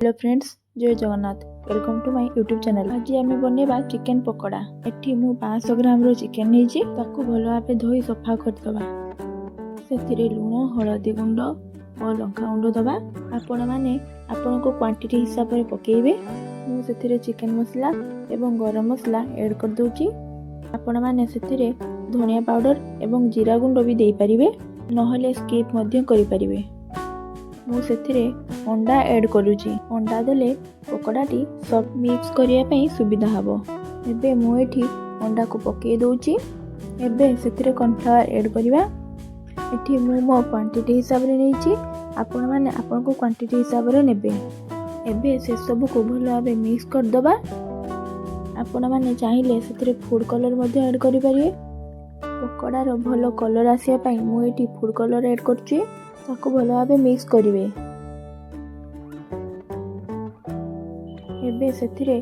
Hello friends, जय Jagannath. Welcome to my YouTube channel. आज आम बनवा चिकेन पकोड़ा। एठी मु 500 ग्राम रो चिकेन नेइछि। ताकू भल भाबे धोई सफा करदबा। सेथिरे लूण, हळदी गुंड और लंका गुंड दबा। आपण माने आपनको क्वांटिटी हिसाब रे पकेइबे। मु सेथिरे चिकेन मसला एवं गरम मसला ऐड कर दोछि। आपण माने सेथिरे धनिया पाउडर एवं जीरा गुंड भी देई परिबे, नहले स्किप मध्य करि परिबे। मु सेथिरे अंडा ऐड करूची। अंडा देले पकोड़ाटी सब मिक्स करिया पई सुविधा हबो। एबे मु एठी अंडा को पके दोची। एबे सेथिरे कॉर्नफ्लावर ऐड करिबा। एठी मु मो क्वांटिटी हिसाब रे नेची। आपण माने आपण को क्वांटिटी हिसाब रे नेबे। एबे से सब को भल भाबे मिक्स कर दबा। आपण माने चाहिले सेथिरे फूड कलर मध्ये ऐड करि परिबे। पकोड़ा रो भल कलर आसिया पई मु एठी फूड कलर ऐड करची। ताको भल भाबे मिक्स करिवे। एबे सेथिरे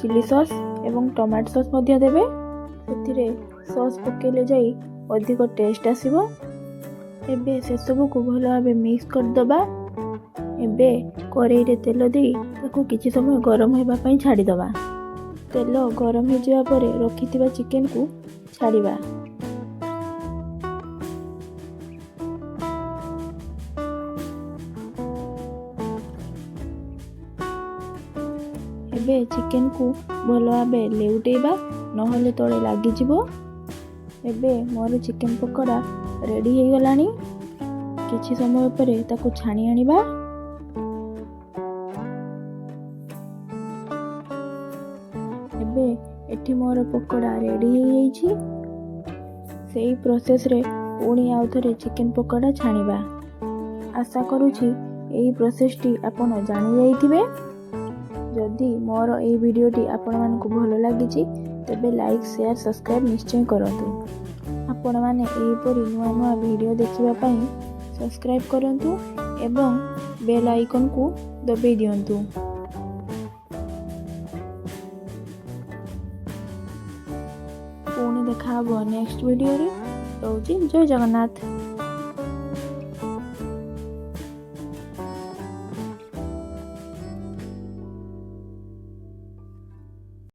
चिली सॉस एवं टमाटो सॉस मध्ये देबे। सेथिरे सॉस पकेले जाई अधिक टेस्ट आसीबो। एबे से सब को भल भाबे मिक्स कर दबा। एबे कढ़ाई रे तेल देई ताको किछि समय गरम हेबा पई छाडी दबा। तेल गरम हे जिवा परे रखिथिबा चिकेन को छाडीबा। एबे चिकेन को भल भाबे लेउटेबा, नहले तले लागी जिवो। एबे मोर चिकेन पकोड़ा रेडी हे गलानी। किछि समय परे ताको छाणी आनिबा। एबे एठी मोर पकोड़ा रेडी हे जाईछि। सेही प्रोसेस रे पुणी आउ थरे चिकेन पकोड़ा छाणीबा। आशा करूछि एही प्रोसेस टी आपण जानि जाइथिबे। जदि मोर ए वीडियोटी आपण मानकु भलो लागिछि तेबे लाइक, शेयर, सब्सक्राइब निश्चय करंतु। आपण माने एही परि नुवा नुवा वीडियो देखिबा पई सब्सक्राइब करंतु एवं बेल आइकन को दबाई दियंतु। पुणी देखा हबो नेक्स्ट वीडियो रे। जय जगन्नाथ।